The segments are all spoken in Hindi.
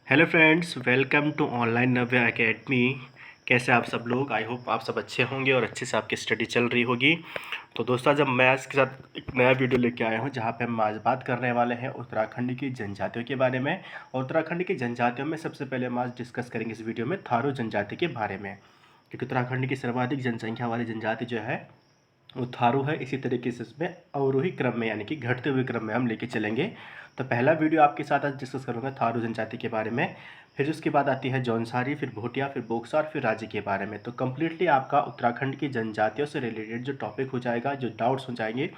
Hello friends, welcome to online Navya academy. कैसे आप सब लोग? आई होप आप सब अच्छे होंगे और अच्छे से आपकी स्टडी चल रही होगी। तो दोस्तों, जब मैं इसके साथ एक नया वीडियो लेके आया हूं जहां पे हम आज बात करने वाले हैं उत्तराखंड की जनजातियों के बारे में। और उत्तराखंड की जनजातियों में सबसे पहले हम आज डिस्कस करेंगे इस वीडियो में थारू जनजाति के बारे में, क्योंकि उत्तराखंड की सर्वाधिक जनसंख्या वाली जनजाति जो है वो थारू है। इसी तरीके से इसमें अवरोही क्रम में यानी कि घटते हुए क्रम में हम लेके चलेंगे। तो पहला वीडियो आपके साथ आज डिस्कस करूंगा थारू जनजाति के बारे में, फिर उसके बाद आती है जौनसारी, फिर भोटिया, फिर बोक्सा और फिर राजी के बारे में। तो कम्प्लीटली आपका उत्तराखंड की जनजातियों से रिलेटेड जो टॉपिक हो जाएगा, जो डाउट्स हो जाएंगे,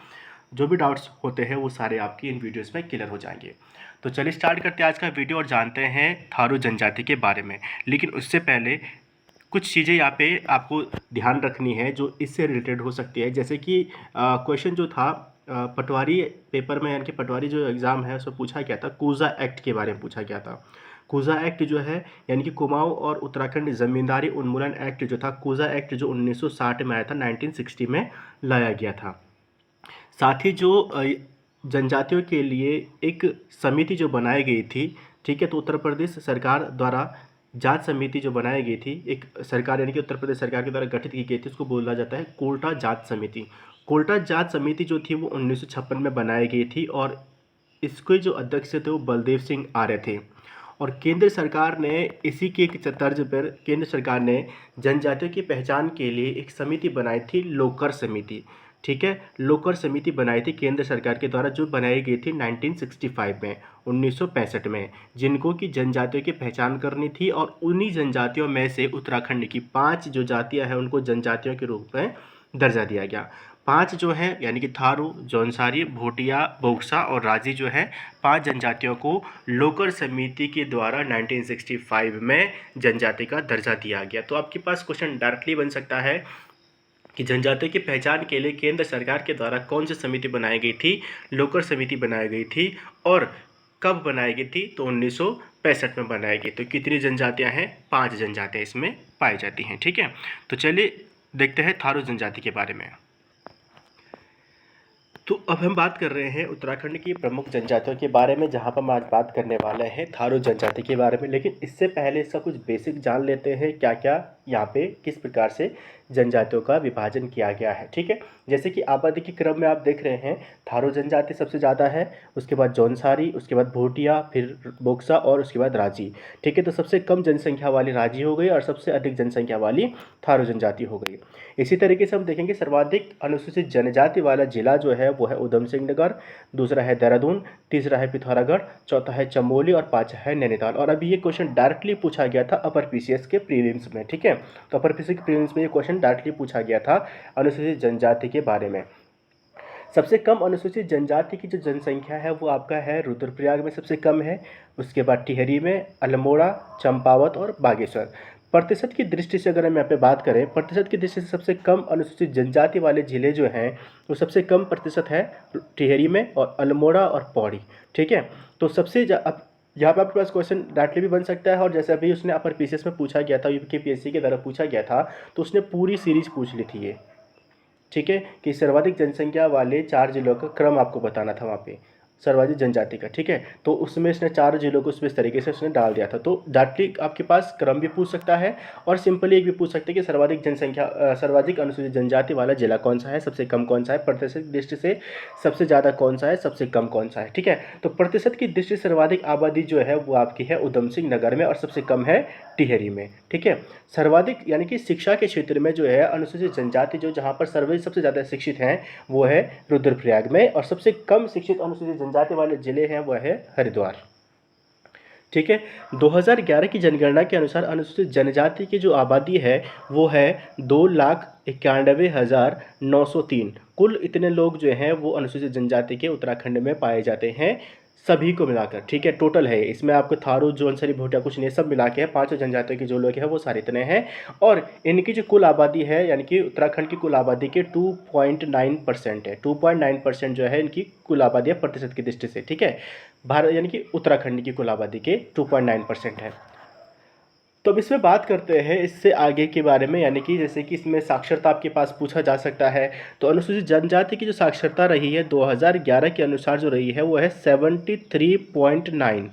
जो भी डाउट्स होते हैं वो सारे आपकी इन वीडियोस में क्लियर हो जाएंगे। तो चलिए स्टार्ट करते हैं आज का वीडियो और जानते हैं थारू जनजाति के बारे में। लेकिन उससे पहले कुछ चीज़ें यहाँ पे आपको ध्यान रखनी है जो इससे रिलेटेड हो सकती है। जैसे कि क्वेश्चन जो था पटवारी पेपर में, यानी कि पटवारी जो एग्ज़ाम है उसमें पूछा गया था, कूजा एक्ट के बारे में पूछा गया था। कूजा एक्ट जो है यानी कि कुमाऊं और उत्तराखंड ज़मींदारी उन्मूलन एक्ट जो था, कूजा एक्ट जो 1960 में आया था, 1960 में लाया गया था। साथ ही जो जनजातियों के लिए एक समिति जो बनाई गई थी, ठीक है, तो उत्तर प्रदेश सरकार द्वारा जांच समिति जो बनाई गई थी, एक सरकार यानी कि उत्तर प्रदेश सरकार के द्वारा गठित की गई थी, उसको बोला जाता है कोल्टा जांच समिति। कोल्टा जांच समिति जो थी वो 1956 में बनाई गई थी और इसके जो अध्यक्ष थे वो बलदेव सिंह आर्य थे। और केंद्र सरकार ने इसी के तर्ज पर केंद्र सरकार ने जनजातियों की पहचान के लिए एक समिति बनाई थी, लोकर समिति। ठीक है, लोकर समिति बनाई थी केंद्र सरकार के द्वारा, जो बनाई गई थी 1965 में, 1965 में, जिनको की जनजातियों की पहचान करनी थी। और उन्हीं जनजातियों में से उत्तराखंड की 5 जो जातियां हैं उनको जनजातियों के रूप में दर्जा दिया गया। 5 जो है यानी कि थारू, जौनसारी, भोटिया, बोक्सा और राजी जो है, 5 जनजातियों को लोकर समिति के द्वारा 1965 में जनजाति का दर्जा दिया गया। तो आपके पास क्वेश्चन डायरेक्टली बन सकता है कि जनजाति की पहचान के लिए केंद्र सरकार के द्वारा कौन सी समिति बनाई गई थी? लोकर समिति बनाई गई थी। और कब बनाई गई थी? तो 1965 में बनाई गई। तो कितनी जनजातियां हैं? 5 जनजातियां इसमें पाई जाती हैं। ठीक है, तो चलिए देखते हैं थारू जनजाति के बारे में। तो अब हम बात कर रहे हैं उत्तराखंड की प्रमुख जनजातियों के बारे में, जहां पर हम आज बात करने वाले हैं थारू जनजाति के बारे में। लेकिन इससे पहले इसका कुछ बेसिक जान लेते हैं, क्या क्या यहाँ पे किस प्रकार से जनजातियों का विभाजन किया गया है। ठीक है, जैसे कि आबादी के क्रम में आप देख रहे हैं, थारू जनजाति सबसे ज़्यादा है, उसके बाद जौनसारी, उसके बाद भोटिया, फिर बोक्सा और उसके बाद राजी। ठीक है, तो सबसे कम जनसंख्या वाली राजी हो गई और सबसे अधिक जनसंख्या वाली थारू जनजाति हो गई। इसी तरीके से हम देखेंगे सर्वाधिक अनुसूचित जनजाति वाला जिला जो है वो है उधम सिंह नगर, दूसरा है देहरादून, तीसरा है पिथौरागढ़, चौथा है चमोली और पांचवा है नैनीताल। और अभी ये क्वेश्चन डायरेक्टली पूछा गया था अपर पीसीएस के प्रीलिम्स में। ठीक है, तो अपर पीसीएस के प्रीलिम्स में ये क्वेश्चन डायरेक्टली पूछा गया था अनुसूचित जनजाति के बारे में। सबसे कम अनुसूचित जनजाति की जो जनसंख्या है वो आपका है रुद्रप्रयाग में सबसे कम है, उसके बाद टिहरी में, अल्मोड़ा, चंपावत और बागेश्वर। प्रतिशत की दृष्टि से अगर हम यहाँ पे बात करें, प्रतिशत की दृष्टि से सबसे कम अनुसूचित जनजाति वाले जिले जो हैं वो सबसे कम प्रतिशत है टिहरी में और अल्मोड़ा और पौड़ी। ठीक है, तो सबसे अब यहाँ पर आपके पास क्वेश्चन डायरेक्टली भी बन सकता है, और जैसे अभी उसने अपर पीसीएस में पूछा गया था, यूपीपीएससी के द्वारा पूछा गया था, तो उसने पूरी सीरीज पूछ ली थी ये। ठीक है, कि सर्वाधिक जनसंख्या वाले 4 जिलों का क्रम आपको बताना था वहाँ पे, सर्वाधिक जनजाति का। ठीक है, तो उसमें इसने 4 जिलों को इस तरीके से उसने डाल दिया था। तो डायरेक्टली आपके पास क्रम भी पूछ सकता है और सिंपली एक भी पूछ सकते हैं कि सर्वाधिक जनसंख्या सर्वाधिक अनुसूचित जनजाति वाला जिला कौन सा है, सबसे कम कौन सा है, प्रतिशत की दृष्टि से सबसे ज़्यादा कौन सा है, सबसे कम कौन सा है। ठीक है, तो प्रतिशत की दृष्टि से सर्वाधिक आबादी जो है वो आपकी है उधम सिंह नगर में और सबसे कम है टिहरी में। ठीक है, सर्वाधिक यानी कि शिक्षा के क्षेत्र में जो है अनुसूचित जनजाति जो जहाँ पर सर्वे सबसे ज़्यादा शिक्षित हैं वो है रुद्रप्रयाग में, और सबसे कम शिक्षित अनुसूचित जनजाति वाले जिले हैं वो है हरिद्वार। ठीक है, 2011 की जनगणना के अनुसार अनुसूचित जनजाति की जो आबादी है वो है 2,91,903। कुल इतने लोग जो हैं वो अनुसूचित जनजाति के उत्तराखंड में पाए जाते हैं, सभी को मिलाकर। ठीक है, टोटल है, इसमें आपको थारू, जौनसारी, भोटिया कुछ नहीं, सब मिला के है, 5 जनजातियों के जो लोग हैं वो सारे इतने हैं। और इनकी जो कुल आबादी है यानी कि उत्तराखंड की कुल आबादी के 2.9% है, 2.9% जो है इनकी कुल आबादी है प्रतिशत की दृष्टि से। ठीक है, भारत यानी कि उत्तराखंड की कुल आबादी के 2.9% है। तो अब इसमें बात करते हैं इससे आगे के बारे में, यानी कि जैसे कि इसमें साक्षरता आपके पास पूछा जा सकता है। तो अनुसूचित जनजाति की जो साक्षरता रही है 2011 के अनुसार जो रही है वो है 73.9,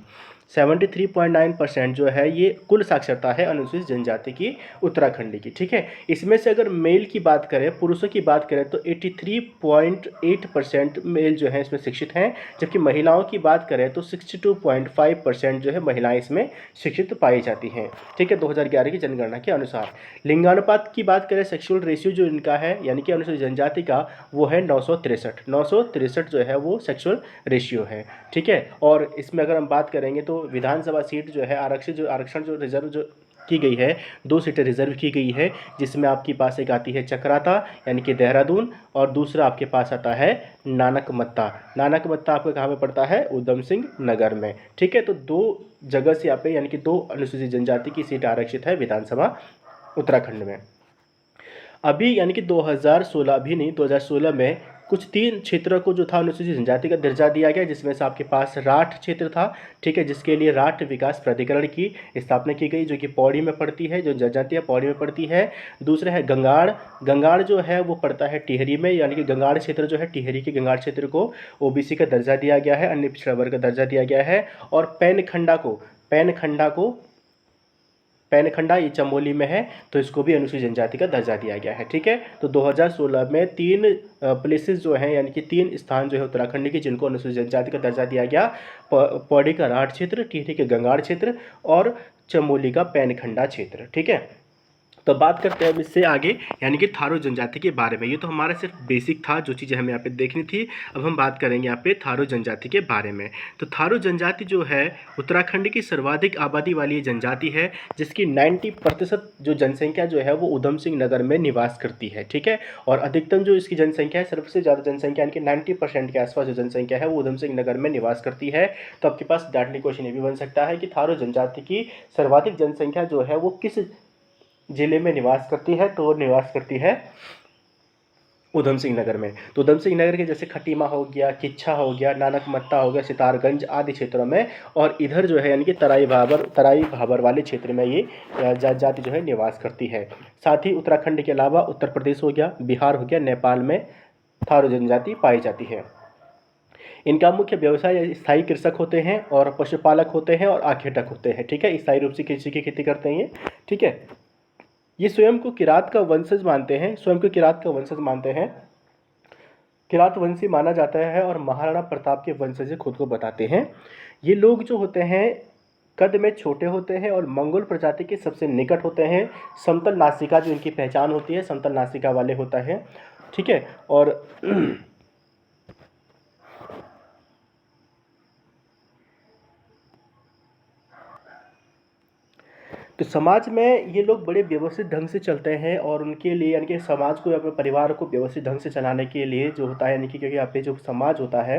73.9% जो है ये कुल साक्षरता है अनुसूचित जनजाति की उत्तराखंड की। ठीक है, इसमें से अगर मेल की बात करें, पुरुषों की बात करें तो 83.8% मेल जो है इसमें शिक्षित हैं, जबकि महिलाओं की बात करें तो 62.5% जो है महिलाएं इसमें शिक्षित पाई जाती हैं। ठीक है, 2011 की जनगणना के अनुसार। लिंगानुपात की बात करें, सेक्सुअल रेशियो जो इनका है यानी कि अनुसूचित जनजाति का, वो है 963 जो है वो सेक्सुअल रेशियो है। ठीक है, और इसमें अगर हम बात करेंगे तो विधानसभा सीट जो है आरक्षण जो रिजर्व जो की गई है, 2 सीटें रिजर्व की गई है, जिसमें आपके पास एक आती है चक्राता यानी कि देहरादून, और दूसरा आपके पास आता है नानकमत्ता। नानकमत्ता आपको कहाँ पे पड़ता है? उधम सिंह नगर में। ठीक है, तो 2 जगह से यहाँ पे यानी कि 2 अनुसूचित जनजाति की सीट आरक्षित है विधानसभा उत्तराखंड में। अभी यानी कि 2016 अभी नहीं 2016 में कुछ 3 क्षेत्रों को जो था अनुसूचित जनजाति का दर्जा दिया गया, जिसमें से आपके पास राठ क्षेत्र था। ठीक है, जिसके लिए राठ विकास प्राधिकरण की स्थापना की गई, जो कि पौड़ी में पड़ती है, जो जनजाति पौड़ी में पड़ती है। दूसरा है गंगाड़। गंगाड़ जो है वो पड़ता है टिहरी में, यानी कि गंगाड़ क्षेत्र जो है टिहरी के गंगाड़ क्षेत्र को ओबीसी का दर्जा दिया गया है, अन्य पिछड़ा वर्ग का दर्जा दिया गया है। और पैनखंडा ये चमोली में है, तो इसको भी अनुसूचित जनजाति का दर्जा दिया गया है। ठीक है, तो 2016 में 3 प्लेसेस जो हैं यानी कि 3 स्थान जो है उत्तराखंड के जिनको अनुसूचित जनजाति का दर्जा दिया गया, पौड़ी का राठ क्षेत्र, टिहरी के गंगाड़ क्षेत्र और चमोली का पैनखंडा क्षेत्र। ठीक है, तो बात करते हैं अब इससे आगे यानी कि थारू जनजाति के बारे में। ये तो हमारा सिर्फ बेसिक था, जो चीज़ें हमें यहाँ पे देखनी थी। अब हम बात करेंगे यहाँ पे थारू जनजाति के बारे में। तो थारू जनजाति जो है उत्तराखंड की सर्वाधिक आबादी वाली जनजाति है, जिसकी 90% जो जनसंख्या जो है वो उधम सिंह नगर में निवास करती है। ठीक है, और अधिकतम जो इसकी जनसंख्या है, सबसे ज़्यादा जनसंख्या यानी कि 90% के आसपास जो जनसंख्या है वो उधम सिंह नगर में निवास करती है। तो आपके पास डाटली क्वेश्चन ये भी बन सकता है कि थारू जनजाति की सर्वाधिक जनसंख्या जो है वो किस जिले में निवास करती है? तो निवास करती है उधम सिंह नगर में। तो उधम सिंह नगर के जैसे खटीमा हो गया, किच्छा हो गया, नानकमत्ता हो गया, सितारगंज आदि क्षेत्रों में, और इधर जो है यानी कि तराई भाबर वाले क्षेत्र में ये जाति जो है निवास करती है। साथ ही उत्तराखंड के अलावा उत्तर प्रदेश हो गया, बिहार हो गया, नेपाल में थारू जनजाति पाई जाती है। इनका मुख्य व्यवसाय स्थायी कृषक होते हैं और पशुपालक होते हैं और आखेटक होते हैं। ठीक है, स्थायी रूप से कृषि की खेती करते हैं ये। ठीक है, ये स्वयं को किरात का वंशज मानते हैं, किरात वंशी माना जाता है और महाराणा प्रताप के वंशज खुद को बताते हैं। ये लोग जो होते हैं कद में छोटे होते हैं और मंगोल प्रजाति के सबसे निकट होते हैं। समतल नासिका जो इनकी पहचान होती है, समतल नासिका वाले होता है। ठीक है, और तो समाज में ये लोग बड़े व्यवस्थित ढंग से चलते हैं, और उनके लिए यानी कि समाज को, अपने परिवार को व्यवस्थित ढंग से चलाने के लिए जो होता है यानी कि, क्योंकि यहाँ पे जो समाज होता है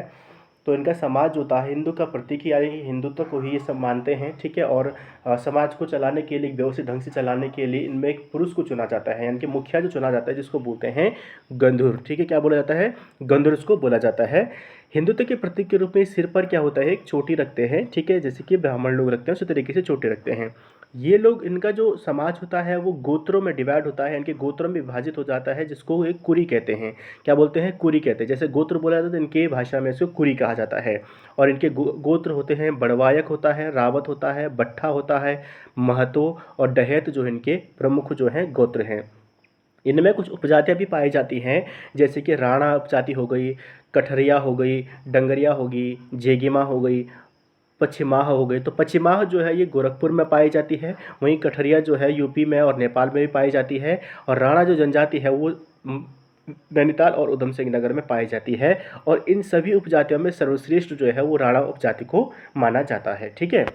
तो इनका समाज होता है हिंदू का प्रतीक, यानी कि हिंदुत्व को ही ये सब मानते हैं। ठीक है, और समाज को चलाने के लिए, व्यवस्थित ढंग से चलाने के लिए इनमें एक पुरुष को चुना जाता है, यानी कि मुखिया जो चुना जाता है, जिसको बोलते हैं गंधुर। ठीक है, क्या बोला जाता है? गंधुर उसको बोला जाता है। हिंदुत्व के प्रतीक के रूप में सिर पर क्या होता है? एक चोटी रखते हैं। ठीक है, जैसे कि ब्राह्मण लोग रखते हैं उसी तरीके से चोटी रखते हैं। ये लोग, इनका जो समाज होता है वो गोत्रों में डिवाइड होता है, इनके गोत्रों में विभाजित हो जाता है, जिसको एक कुरी कहते हैं। क्या बोलते हैं? कुरी कहते हैं। जैसे गोत्र बोला जाता है तो इनके भाषा में इसको कुरी कहा जाता है। और इनके गोत्र होते हैं, बड़वायक होता है, रावत होता है, बट्ठा होता है, महतो और डहैत जो इनके प्रमुख जो हैं गोत्र हैं। इनमें कुछ उपजातियाँ भी पाई जाती हैं, जैसे कि राणा उपजाति हो गई, कठरिया हो गई, डंगरिया होगी, जेगिमा हो गई, पश्चिमाह हो गई। तो पश्चिमाह जो है ये गोरखपुर में पाई जाती है, वहीं कठरिया जो है यूपी में और नेपाल में भी पाई जाती है, और राणा जो जनजाति है वो नैनीताल और उधम सिंह नगर में पाई जाती है। और इन सभी उपजातियों में सर्वश्रेष्ठ जो है वो राणा उपजाति को माना जाता है। ठीक है,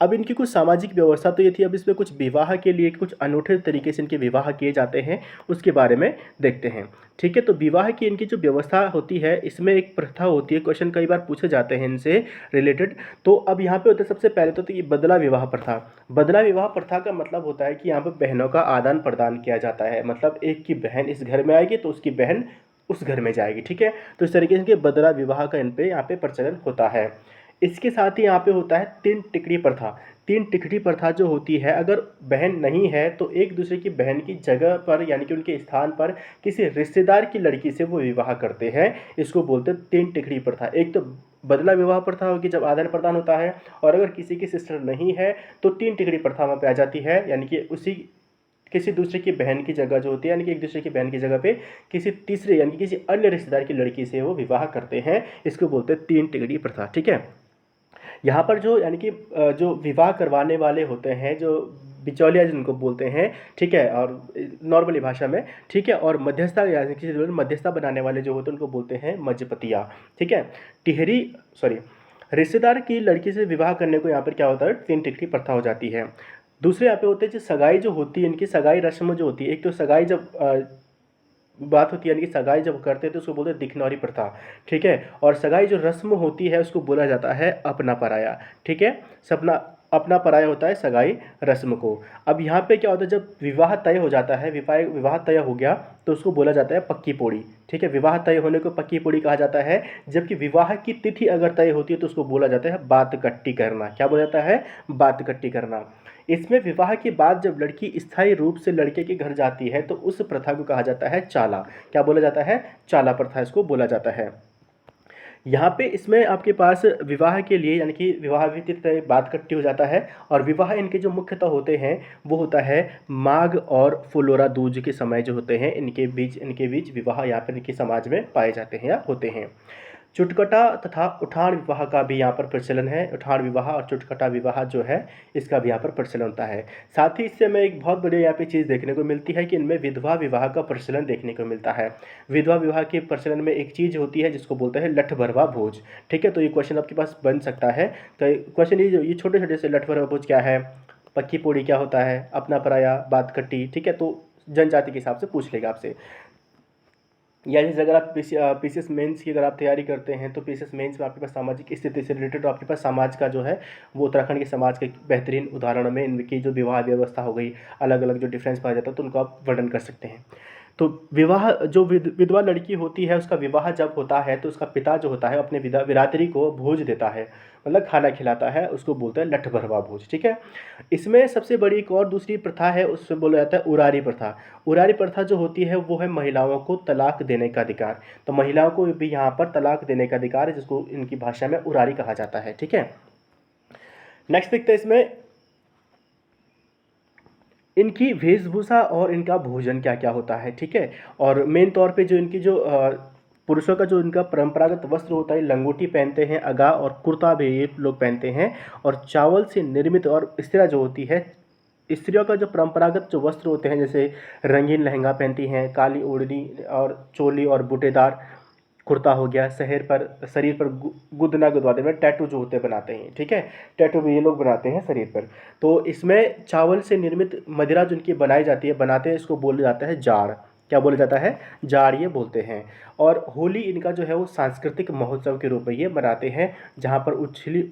अब इनकी कुछ सामाजिक व्यवस्था तो ये थी, अब इसमें कुछ विवाह के लिए कुछ अनूठे तरीके से इनके विवाह किए जाते हैं, उसके बारे में देखते हैं। ठीक है, तो विवाह की इनकी जो व्यवस्था होती है, इसमें एक प्रथा होती है, क्वेश्चन कई बार पूछे जाते हैं इनसे रिलेटेड। तो अब यहाँ पे होता है सबसे पहले तो ये बदला विवाह प्रथा। बदला विवाह प्रथा का मतलब होता है कि यहाँ पर बहनों का आदान प्रदान किया जाता है, मतलब एक की बहन इस घर में आएगी तो उसकी बहन उस घर में जाएगी। ठीक है, तो इस तरीके से बदला विवाह का इन पे यहाँ पे प्रचलन होता है। इसके साथ ही यहाँ पे होता है तीन टिकड़ी प्रथा। तीन टिकड़ी प्रथा जो होती है, अगर बहन नहीं है तो एक दूसरे की बहन की जगह पर यानी कि उनके स्थान पर किसी रिश्तेदार की लड़की से वो विवाह करते हैं। इसको बोलते हैं तीन टिकड़ी प्रथा। एक तो बदला विवाह प्रथा होगी जब आदान प्रदान होता है, और अगर किसी की सिस्टर नहीं है तो तीन टिकड़ी प्रथा वहाँ पे आ जाती है, यानी कि उसी किसी दूसरे की बहन की जगह जो होती है, यानी कि एक दूसरे की बहन की जगह पे किसी तीसरे यानी कि किसी अन्य रिश्तेदार की लड़की से वो विवाह करते हैं। इसको बोलते हैं तीन टिकड़ी प्रथा। ठीक है, यहाँ पर जो यानी कि जो विवाह करवाने वाले होते हैं, जो बिचौलिया जिनको बोलते हैं, ठीक है, और नॉर्मली भाषा में, ठीक है, और मध्यस्थता यानी कि मध्यस्थता बनाने वाले जो होते हैं उनको बोलते हैं मजपतिया। ठीक है, टिहरी सॉरी रिश्तेदार की लड़की से विवाह करने को यहाँ पर क्या होता है, तीन टिकड़ी प्रथा हो जाती है। दूसरे यहाँ पे होते हैं जो सगाई जो होती है, इनकी सगाई रस्म जो होती है, एक तो सगाई जब बात होती है यानी कि सगाई जब करते हैं तो उसको बोलते हैं दिखनौरी प्रथा। ठीक है, और सगाई जो रस्म होती है उसको बोला जाता है अपना पराया। ठीक है, सपना अपना पराया होता है सगाई रस्म को। अब यहाँ पे क्या होता है, जब विवाह तय हो जाता है, विवाह तय हो गया तो उसको बोला जाता है पक्की पोड़ी। ठीक है, विवाह तय होने को पक्की पोड़ी कहा जाता है। जबकि विवाह की तिथि अगर तय होती है तो उसको बोला जाता है बात कट्टी करना। क्या बोला जाता है, बात कट्टी करना। इसमें विवाह के बाद जब लड़की स्थायी रूप से लड़के के घर जाती है तो उस प्रथा को कहा जाता है चाला। क्या बोला जाता है, चाला प्रथा इसको बोला जाता है। यहाँ पे इसमें आपके पास विवाह के लिए यानी कि विवाह व्यतीत बात कट्टी हो जाता है, और विवाह इनके जो मुख्यतः होते हैं वो होता है माघ और फुलोरा दूज के समय जो होते हैं, इनके बीच विवाह यहाँ पर इनके समाज में पाए जाते हैं या होते हैं। चुटकटा तथा उठान विवाह का भी यहाँ पर प्रचलन है। उठान विवाह और चुटकटा विवाह जो है इसका भी यहाँ पर प्रचलन होता है। साथ ही इससे हमें एक बहुत बड़ी यहाँ पे चीज़ देखने को मिलती है कि इनमें विधवा विवाह का प्रचलन देखने को मिलता है। विधवा विवाह के प्रचलन में एक चीज़ होती है जिसको बोलते हैं लठ भरवा भोज। ठीक है, तो ये क्वेश्चन आपके पास बन सकता है। तो क्वेश्चन ये छोटे छोटे से लठ भरवा भोज क्या है, पक्की पोड़ी क्या होता है, अपना पराया, बात कट्टी। ठीक है, तो जनजाति के हिसाब से पूछ लेगा आपसे। या जैसे अगर आप पीसीएस मेंस की अगर आप तैयारी करते हैं तो पीसीएस मेंस में आपके पास सामाजिक स्थिति से रिलेटेड आपके पास समाज का जो है वो उत्तराखंड के समाज के बेहतरीन उदाहरण में इनकी जो विवाह व्यवस्था हो गई, अलग अलग जो डिफरेंस पाया जाता है तो उनको आप वर्णन कर सकते हैं। तो विवाह जो विधवा लड़की होती है उसका विवाह जब होता है तो उसका पिता जो होता है अपने बिरादरी को भोज देता है, मतलब खाना खिलाता है, उसको बोलते हैं लठ भरवा भोज। ठीक है, इसमें सबसे बड़ी एक और दूसरी प्रथा है, उसमें बोला जाता है उरारी प्रथा। उरारी प्रथा जो होती है वो है महिलाओं को तलाक देने का अधिकार। तो महिलाओं को भी यहाँ पर तलाक देने का अधिकार है, जिसको इनकी भाषा में उरारी कहा जाता है। ठीक है, नेक्स्ट देखते हैं इसमें इनकी वेशभूषा और इनका भोजन क्या क्या होता है। ठीक है, और मेन तौर पे जो इनकी जो पुरुषों का जो इनका परंपरागत वस्त्र होता है, लंगोटी पहनते हैं, अगा और कुर्ता भी ये लोग पहनते हैं, और चावल से निर्मित, और स्त्रियाँ जो होती है, स्त्रियों का जो परंपरागत जो वस्त्र होते हैं जैसे रंगीन लहंगा पहनती हैं, काली ओढ़नी और चोली और बूटेदार कुर्ता हो गया, शरीर पर गुदना गुदवाते हैं, टैटू जो होते हैं बनाते हैं। ठीक है, टैटू भी ये लोग बनाते हैं शरीर पर। तो इसमें चावल से निर्मित मदिरा जो इनकी बनाई जाती है, बनाते हैं, इसको बोला जाता है जाड़। क्या बोला जाता है, जाड़ ये बोलते हैं। और होली इनका जो है वो सांस्कृतिक महोत्सव के रूप में ये मनाते हैं, जहाँ पर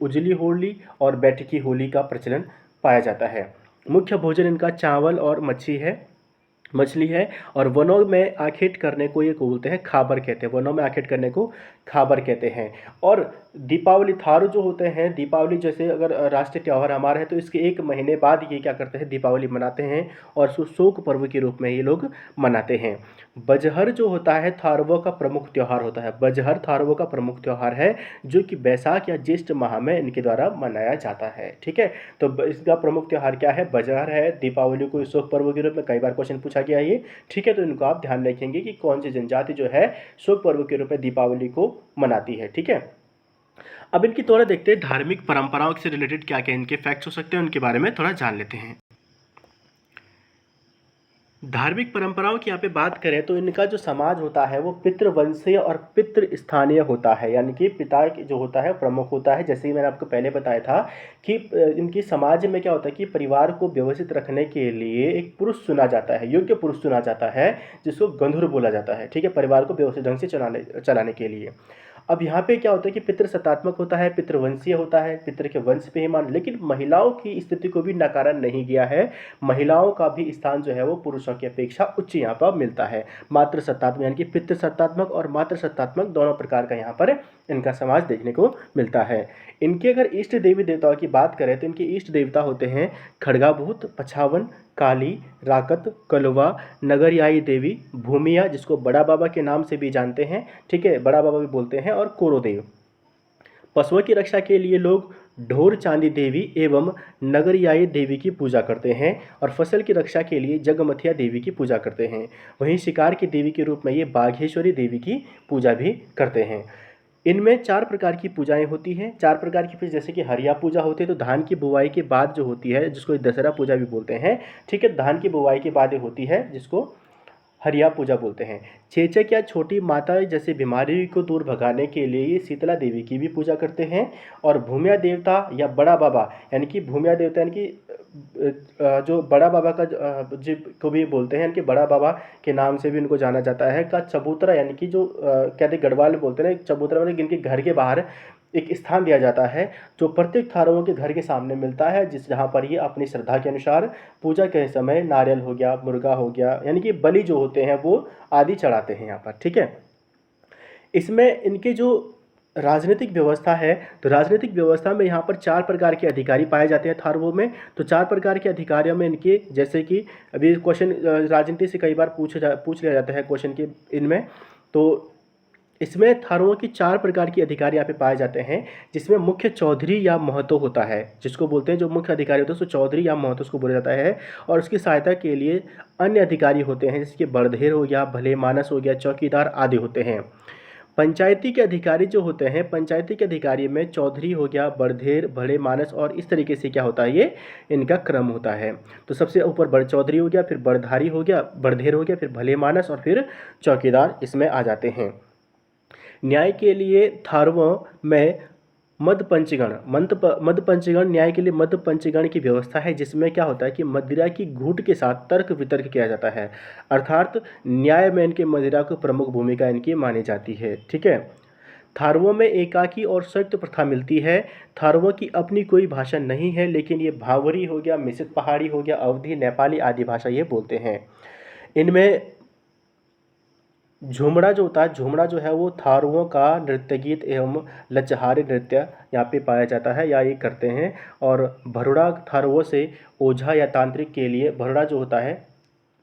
उजली होली और बैठकी होली का प्रचलन पाया जाता है। मुख्य भोजन इनका चावल और मछली है, और वनों में आखेट करने को ये बोलते हैं खाबर कहते हैं। वनों में आखेट करने को खाबर कहते हैं। और दीपावली थारू जो होते हैं, दीपावली जैसे अगर राष्ट्रीय त्यौहार हमारा है तो इसके एक महीने बाद ये क्या करते हैं, दीपावली मनाते हैं, और शोक पर्व के रूप में ये लोग मनाते हैं। बजहर जो होता है थारुओं का प्रमुख त्यौहार होता है। बजहर थारुओं का प्रमुख त्यौहार है जो कि बैसाख या ज्येष्ठ माह में इनके द्वारा मनाया जाता है। ठीक है, तो इसका प्रमुख त्यौहार क्या है, बजहर है। दीपावली को शोक पर्व के रूप में कई बार क्वेश्चन पूछा गया है ये। ठीक है, तो इनको आप ध्यान रखेंगे कि कौन सी जनजाति जो है शोक पर्व के रूप में दीपावली को मनाती है। ठीक है, अब इनकी थोड़ा देखते हैं धार्मिक परंपराओं से रिलेटेड क्या क्या इनके फैक्ट्स हो सकते हैं, उनके बारे में थोड़ा जान लेते हैं। धार्मिक परंपराओं की यहाँ पे बात करें तो इनका जो समाज होता है वो पितृवंशीय और पितृ स्थानीय होता है, यानी कि पिता जो होता है प्रमुख होता है। जैसे ही मैंने आपको पहले बताया था कि इनकी समाज में क्या होता है कि परिवार को व्यवस्थित रखने के लिए एक पुरुष चुना जाता है, योग्य पुरुष चुना जाता है, जिसको गंधर्व बोला जाता है। ठीक है, परिवार को व्यवस्थित ढंग से चलाने के लिए। अब यहाँ पे क्या होता है कि पितृ सत्तात्मक होता है, पितृवंशीय होता है, पितृ के वंश पे ही मान। लेकिन महिलाओं की स्थिति को भी नकारा नहीं गया है। महिलाओं का भी स्थान जो है वो पुरुषों की अपेक्षा उच्च यहाँ पर मिलता है। मातृ सत्तात्मक यानी कि पितृ सत्तात्मक और मातृ सत्तात्मक दोनों प्रकार का यहाँ पर इनका समाज देखने को मिलता है। इनके अगर इष्ट देवी देवताओं की बात करें तो इनके इष्ट देवता होते हैं खड़गाभूत, पछावन, काली, राकत, कलवा, नगरयाई देवी, भूमिया जिसको बड़ा बाबा के नाम से भी जानते हैं, ठीक है, बड़ा बाबा भी बोलते हैं, और कोरोदेव। पशुओं की रक्षा के लिए लोग ढोर चांदी देवी एवं नगरयाई देवी की पूजा करते हैं और फसल की रक्षा के लिए जगमथिया देवी की पूजा करते हैं। वहीं शिकार की देवी के रूप में ये बाघेश्वरी देवी की पूजा भी करते हैं। इनमें 4 प्रकार की पूजाएं होती हैं। 4 प्रकार की पूजा, जैसे कि हरिया पूजा होती है तो धान की बुवाई के बाद जो होती है, जिसको दशहरा पूजा भी बोलते हैं, ठीक है, धान की बुवाई के बाद ये होती है, जिसको हरिया पूजा बोलते हैं। चेचक या छोटी माता जैसे बीमारी को दूर भगाने के लिए ये शीतला देवी की भी पूजा करते हैं। और भूमिया देवता या बड़ा बाबा, यानी कि भूमिया देवता यानी कि जो बड़ा बाबा का जी को भी बोलते हैं, यानी कि बड़ा बाबा के नाम से भी इनको जाना जाता है, का चबूतरा, यानी कि जो कहते गढ़वाल बोलते हैं ना, चबूतरा वाले जिनके घर के बाहर एक स्थान दिया जाता है जो प्रत्येक थारुओं के घर के सामने मिलता है, जहाँ पर ये अपनी श्रद्धा के अनुसार पूजा के समय नारियल हो गया, मुर्गा हो गया, यानी कि बलि जो होते हैं वो आदि चढ़ाते हैं यहाँ पर, ठीक है। इसमें इनके जो राजनीतिक व्यवस्था है, तो राजनीतिक व्यवस्था में यहाँ पर 4 प्रकार के अधिकारी पाए जाते हैं थारुओं में। तो 4 प्रकार के अधिकारियों में इनके, जैसे कि अभी क्वेश्चन राजनीति से कई बार पूछ लिया जाता है क्वेश्चन के इनमें, तो इसमें थारुओं की 4 प्रकार के अधिकारी यहाँ पे पाए जाते हैं, जिसमें मुख्य चौधरी या महतो होता है, जिसको बोलते हैं, जो मुख्य अधिकारी होता है उसको चौधरी या महतो उसको बोला जाता है। और उसकी सहायता के लिए अन्य अधिकारी होते हैं, जैसे कि बड़धेर हो गया, भले मानस हो गया, चौकीदार आदि होते हैं। पंचायती के अधिकारी जो होते हैं, पंचायती के अधिकारी में चौधरी हो गया, बड़धेर, भले मानस, और इस तरीके से क्या होता है, ये इनका क्रम होता है। तो सबसे ऊपर बड़ चौधरी हो गया, फिर बड़धारी हो गया, बड़धेर हो गया, फिर भले मानस और फिर चौकीदार इसमें आ जाते हैं। न्याय के लिए थारुओं में मध्य पंचगण न्याय के लिए मध्य पंचगण की व्यवस्था है, जिसमें क्या होता है कि मदिरा की घूंट के साथ तर्क वितर्क किया जाता है, अर्थात न्याय में इनके मदिरा को प्रमुख भूमिका इनकी मानी जाती है, ठीक है। थारुओं में एकाकी और संयुक्त प्रथा मिलती है। थारुओं की अपनी कोई भाषा नहीं है, लेकिन ये भावरी हो गया, मिसित पहाड़ी हो गया, अवधी, नेपाली आदि भाषा ये बोलते हैं। इनमें झूमड़ा जो होता है, झूमड़ा जो है वो थारुओं का नृत्य गीत एवं लचहारी नृत्य यहाँ पे पाया जाता है या ये करते हैं। और भरुड़ा थारुओं से ओझा या तांत्रिक के लिए, भरुड़ा जो होता है,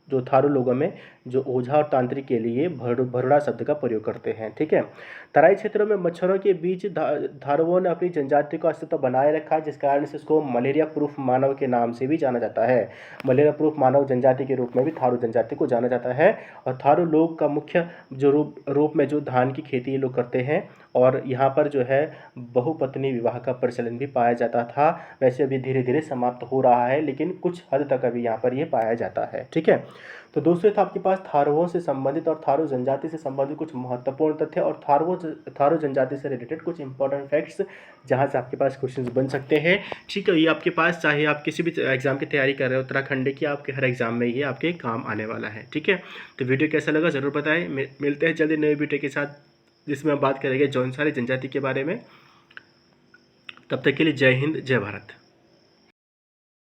जो थारू लोगों में जो ओझा और तांत्रिक के लिए भरुड़ा शब्द का प्रयोग करते हैं, ठीक है। तराई क्षेत्रों में मच्छरों के बीच थारुओं ने अपनी जनजाति का अस्तित्व बनाए रखा, जिस कारण से इसको मलेरिया प्रूफ मानव के नाम से भी जाना जाता है। मलेरिया प्रूफ मानव जनजाति के रूप में भी थारू जनजाति को जाना जाता है। और थारू लोग का मुख्य जो रूप में जो धान की खेती ये लोग करते हैं, और यहाँ पर जो है बहुपत्नी विवाह का प्रचलन भी पाया जाता था। वैसे अभी धीरे धीरे समाप्त हो रहा है, लेकिन कुछ हद तक अभी यहाँ पर ये पाया जाता है, ठीक है। तो दोस्तों था आपके पास थारुओं से संबंधित और थारू जनजाति से संबंधित कुछ महत्वपूर्ण तथ्य और थारू जनजाति से रिलेटेड कुछ इंपॉर्टेंट फैक्ट्स, जहाँ से आपके पास क्वेश्चंस बन सकते हैं, ठीक है। ये आपके पास, चाहे आप किसी भी एग्जाम की तैयारी कर रहे हो उत्तराखंड की, आपके हर एग्जाम में ये आपके काम आने वाला है, ठीक है। तो वीडियो कैसा लगा ज़रूर बताएं। मिलते हैं जल्दी नए वीडियो के साथ, जिसमें हम बात करेंगे जौनसारी जनजाति के बारे में। तब तक के लिए जय हिंद, जय भारत।